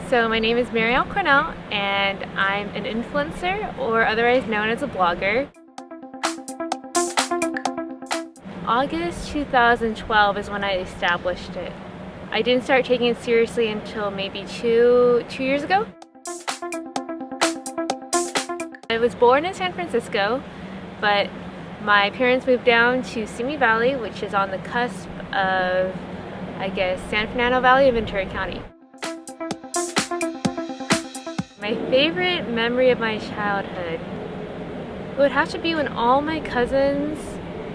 So my name is Mariel Cornel, and I'm an influencer, or otherwise known as a blogger. August 2012 is when I established it. I didn't start taking it seriously until maybe two years ago. I was born in San Francisco, but my parents moved down to Simi Valley, which is on the cusp of, I guess, San Fernando Valley and Ventura County. My favorite memory of my childhood would have to be when all my cousins,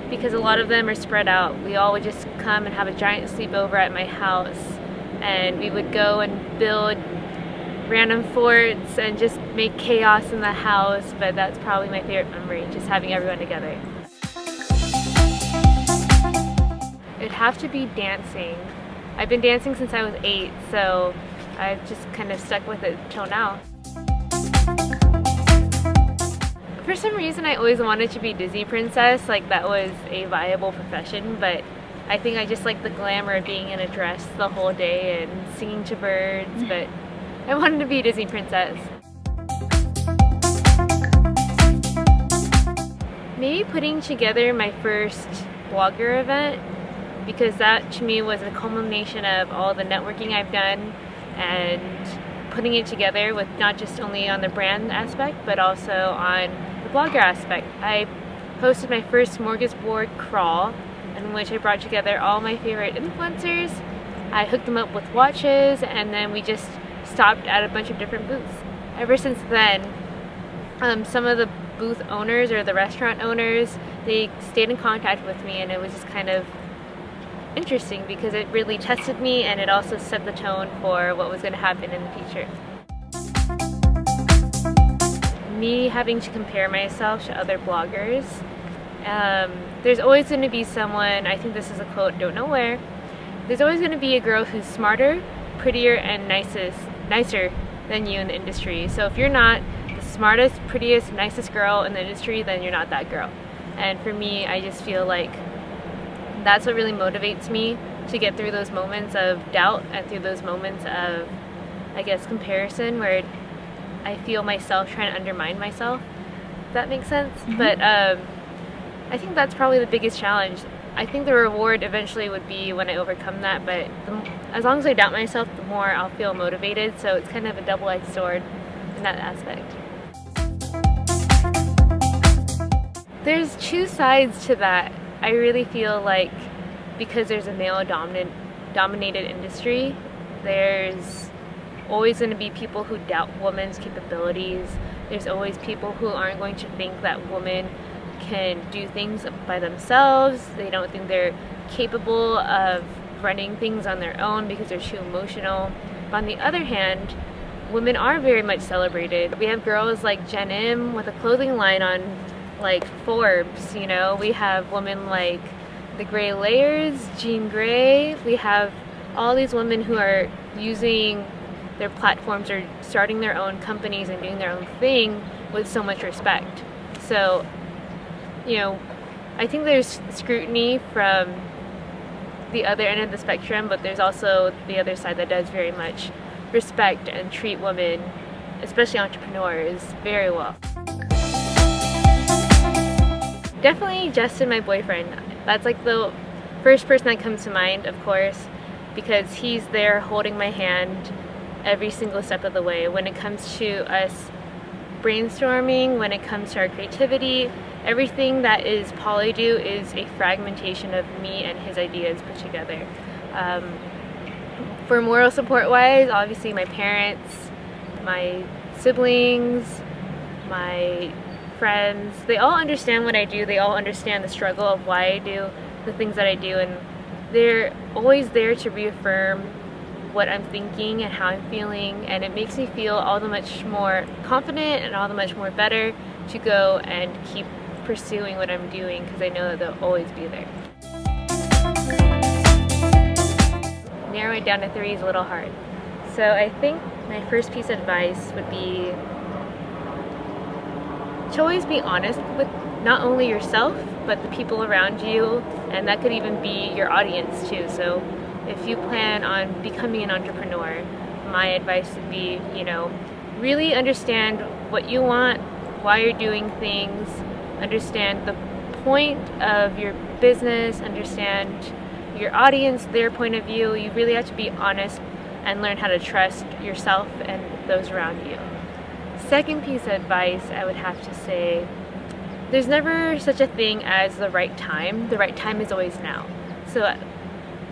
because a lot of them are spread out, we all would just come and have a giant sleepover at my house, and we would go and build random forts and just make chaos in the house. But that's probably my favorite memory, just having everyone together. It'd have to be dancing. I've been dancing since I was 8, so I've just kind of stuck with it till now. For some reason, I always wanted to be Disney princess, like that was a viable profession, but I think I just like the glamour of being in a dress the whole day and singing to birds, but I wanted to be a Disney princess. Maybe putting together my first blogger event, because that to me was a culmination of all the networking I've done and putting it together with not just only on the brand aspect but also on the blogger aspect. I hosted my first smorgasbord crawl in which I brought together all my favorite influencers. I hooked them up with watches, and then we just stopped at a bunch of different booths. Ever since then, some of the booth owners or the restaurant owners, they stayed in contact with me, and it was just kind of interesting because it really tested me, and it also set the tone for what was going to happen in the future. Me having to compare myself to other bloggers, there's always going to be someone, I think this is a quote, don't know where, there's always going to be a girl who's smarter, prettier, and nicer than you in the industry. So if you're not the smartest, prettiest, nicest girl in the industry, then you're not that girl. And for me, I just feel like that's what really motivates me to get through those moments of doubt and through those moments of, I guess, comparison where I feel myself trying to undermine myself, if that makes sense. Mm-hmm. But I think that's probably the biggest challenge. I think the reward eventually would be when I overcome that, but as long as I doubt myself, the more I'll feel motivated, so it's kind of a double-edged sword in that aspect. There's two sides to that. I really feel like because there's a male-dominated industry, there's always going to be people who doubt women's capabilities. There's always people who aren't going to think that women can do things by themselves. They don't think they're capable of running things on their own because they're too emotional. But on the other hand, women are very much celebrated. We have girls like Jen M with a clothing line on like Forbes, you know. We have women like the Gray Layers, Jean Grey. We have all these women who are using their platforms or starting their own companies and doing their own thing with so much respect. So, you know, I think there's scrutiny from the other end of the spectrum, but there's also the other side that does very much respect and treat women, especially entrepreneurs, very well. Definitely Justin, my boyfriend. That's like the first person that comes to mind, of course, because he's there holding my hand every single step of the way. When it comes to us brainstorming, when it comes to our creativity, everything that is Polydeux is a fragmentation of me and his ideas put together. For moral support wise, obviously my parents, my siblings, my friends, they all understand what I do. They all understand the struggle of why I do the things that I do, and they're always there to reaffirm what I'm thinking and how I'm feeling, and it makes me feel all the much more confident and all the much more better to go and keep pursuing what I'm doing, because I know that they'll always be there. Narrow it down to 3 is a little hard. So I think my first piece of advice would be to always be honest with not only yourself, but the people around you, and that could even be your audience too. So if you plan on becoming an entrepreneur, my advice would be, really understand what you want, why you're doing things, understand the point of your business, understand your audience, their point of view. You really have to be honest and learn how to trust yourself and those around you. Second piece of advice I would have to say, there's never such a thing as the right time. The right time is always now. So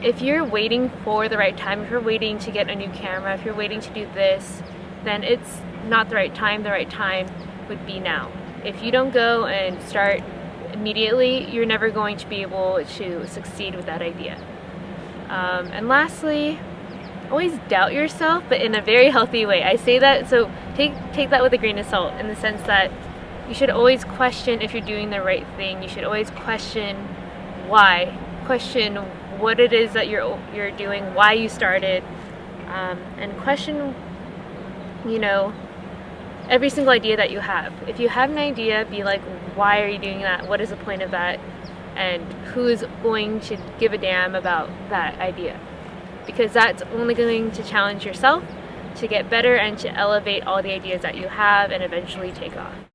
if you're waiting for the right time, if you're waiting to get a new camera, if you're waiting to do this, then it's not the right time. The right time would be now. If you don't go and start immediately, you're never going to be able to succeed with that idea. And lastly, always doubt yourself, but in a very healthy way. I say that, so take that with a grain of salt, in the sense that you should always question if you're doing the right thing. You should always question why, question what it is that you're doing, why you started, and question, every single idea that you have. If you have an idea, be like, why are you doing that? What is the point of that? And who is going to give a damn about that idea? Because that's only going to challenge yourself to get better and to elevate all the ideas that you have and eventually take off.